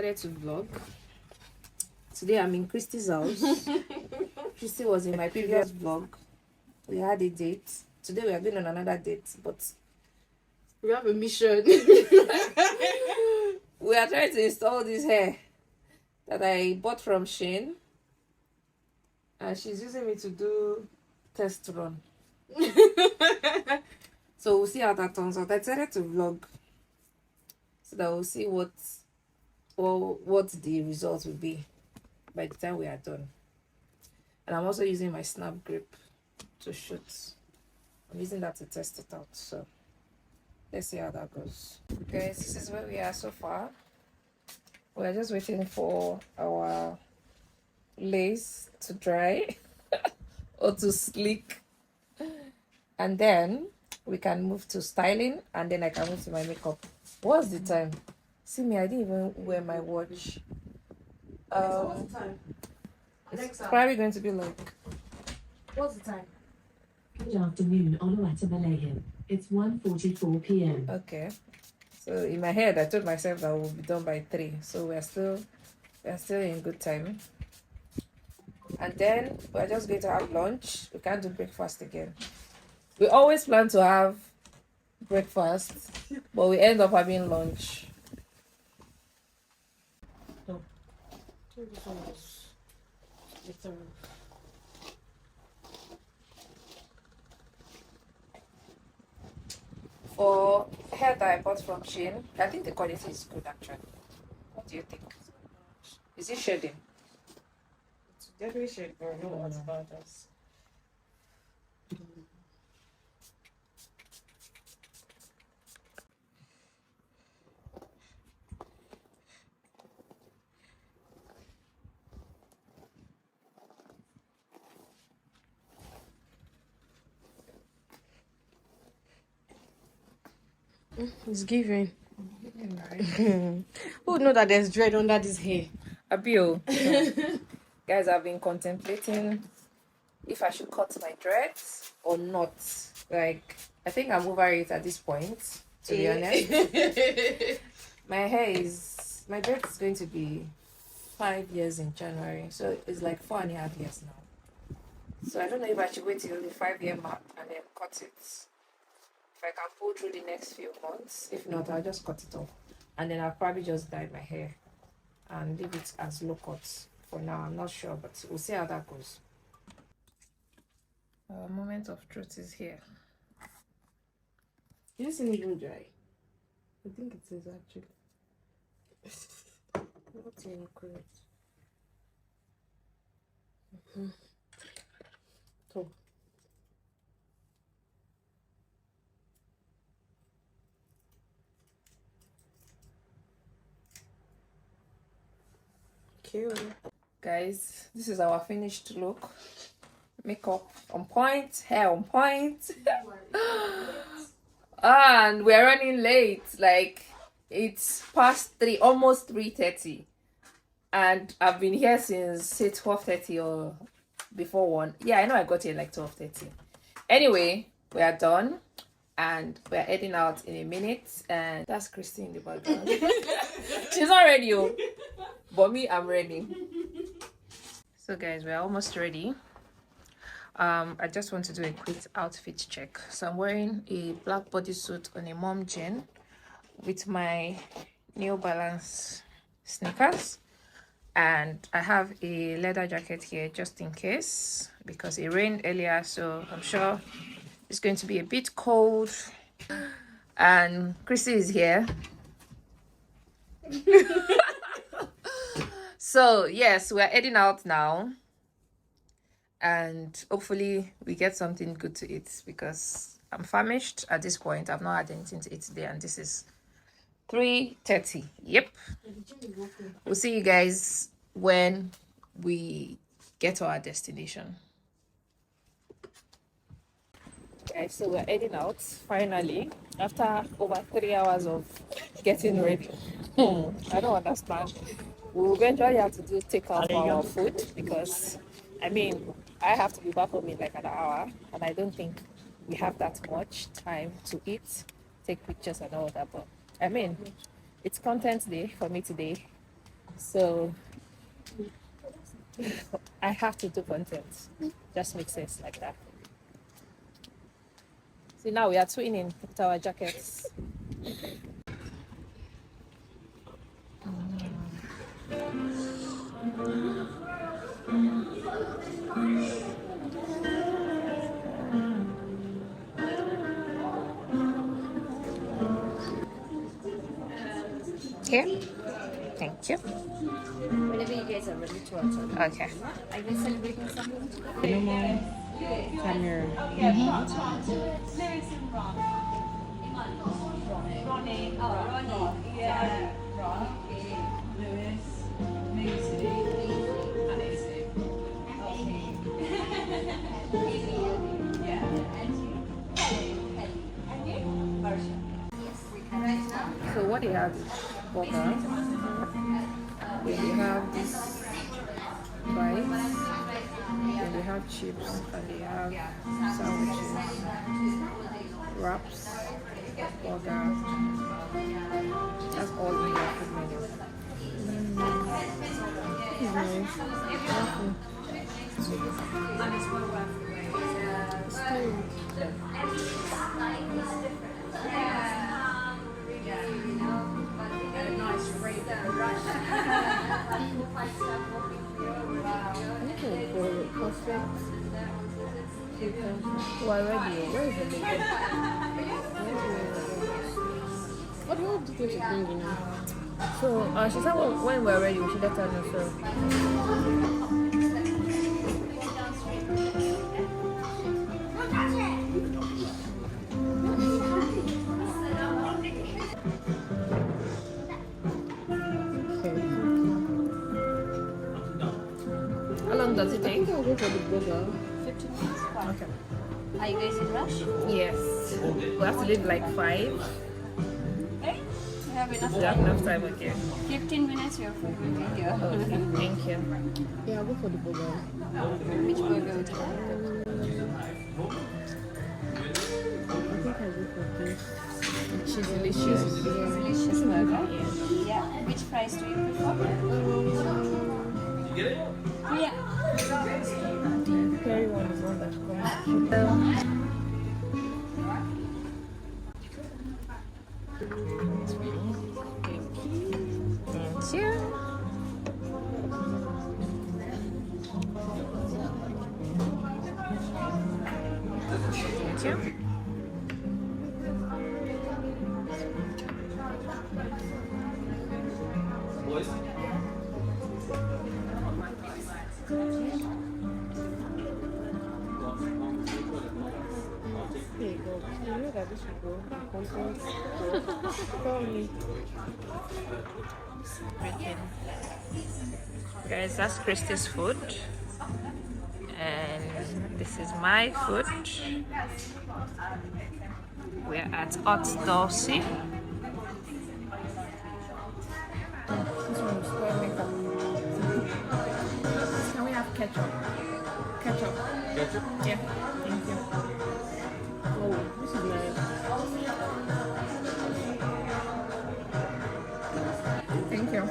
decided to vlog. Today I'm in Christy's house. Christy was in my previous vlog. We had a date. Today we are going on another date, but we have a mission. We are trying to install this hair that I bought from Shein, and she's using me to do test run. So we'll see how that turns out. I decided to vlog so that we'll see what the result will be by the time we are done. And I'm also using my snap grip to shoot. I'm using that to test it out. So let's see how that goes. Guys, this is where we are so far. We're just waiting for our lace to dry or to sleek, and then we can move to styling, and then I can move to my makeup. What's the time? See me, I didn't even wear my watch. What's the time? It's probably going to be like, What's the time? Good afternoon, Oluwata Malayhim. It's 1:44 p.m. okay. So in my head I told myself that we'll be done by 3, so we're still in good time. And then we're just going to have lunch. We can't do breakfast again. We always plan to have breakfast, but we end up having lunch. For hair that I bought from Shein, I think the quality is good actually. What do you think? Is it shading? It's definitely shade, but I know what's about us. It's giving. Who would know that there's dread under this hair? Abio. Guys, I've been contemplating if I should cut my dreads or not. Like, I think I'm over it at this point, to be honest. My dreads is going to be 5 years in January, so it's like 4.5 years now. So I don't know if I should wait till the 5-year mark and then cut it. If I can pull through the next few months. If not, I'll just cut it off, and then I'll probably just dye my hair and leave it as low cuts for now. I'm not sure, but we'll see how that goes. Our moment of truth is here. It isn't even dry. I think it is actually. What's incorrect? So. Cute. Guys, this is our finished look. Makeup on point, hair on point. And we're running late. Like, it's past 3, almost 3:30, and I've been here since say 12:30 or before 1. Yeah, I know I got here like 12:30. Anyway, we are done and we're heading out in a minute, and that's Christy in the background. She's not ready, but me, I'm ready. So guys, we're almost ready. I just want to do a quick outfit check. So I'm wearing a black bodysuit on a mom jean with my New Balance sneakers, and I have a leather jacket here just in case because it rained earlier, so I'm sure it's going to be a bit cold. And Chrissy is here. So yes, we're heading out now, and hopefully we get something good to eat because I'm famished at this point. I've not had anything to eat today, and this is 3:30. Yep. We'll see you guys when we get to our destination. Guys, so we're heading out finally after over 3 hours of getting ready. I don't understand. We'll eventually have to do takeout for our food because I mean I have to be back home in like an hour, and I don't think we have that much time to eat, take pictures and all that. But I mean, it's content day for me today. So I have to do content. Just makes sense like that. See, now we are twinning with our jackets. Here. Thank you. Whenever you guys are ready to answer. Okay. Are you guys celebrating something? Normal camera. So what they have is burger. Then they have this rice. Then they have chips and they have sandwiches, wraps, burger. That's all in their food menu. Why ready? Where is the lady? What do you think you're bringing in? So she said when we're ready, we should let her know. So how long does it take? I'll go for the burger. 15 minutes. Fine. Okay. Are you guys in rush? Yes. We have to leave like 5. Hey, you have enough We have time. enough time, okay. 15 minutes, your food will be here. Okay, thank you. Yeah, I'll go for the burger. Which burger would you like? I think I'll go for this. She's delicious. Delicious burger. Yeah. Which fries do you prefer? Yeah. Curry one is one that comes. Thank you. Thank you. There you go. You know that this should go. Content. Tell me. Guys, that's Christy's food. And this is my food. We're at Hot Dulce. This one is square makeup. Can we have ketchup? Ketchup. Ketchup? Yeah, thank you. Oh, this is nice. Thank you.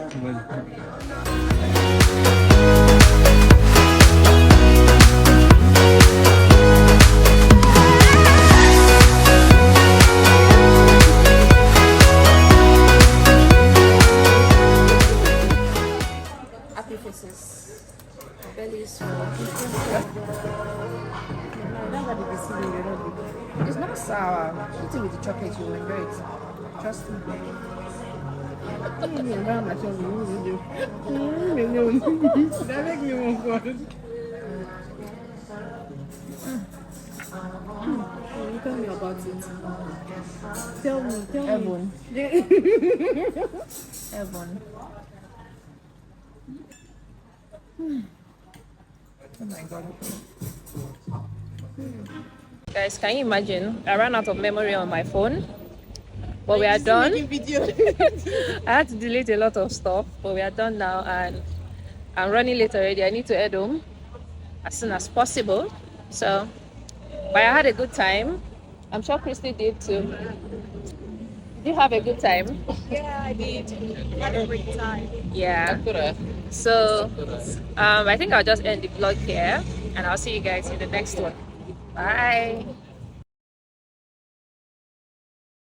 Happy faces. Belly is full. It's not sour. Eat it with the chocolate, you will enjoy it. Trust me. That make me want God. You tell me about it. Tell me. Ebon. Ebon. Oh my god. Guys, can you imagine? I ran out of memory on my phone. But we are done. I had to delete a lot of stuff, but we are done now and I'm running late already. I need to head home as soon as possible. So, but I had a good time. I'm sure Christy did too. Did you have a good time? Yeah, I did. Had a great time. Yeah. So I think I'll just end the vlog here, and I'll see you guys in the next one. Bye.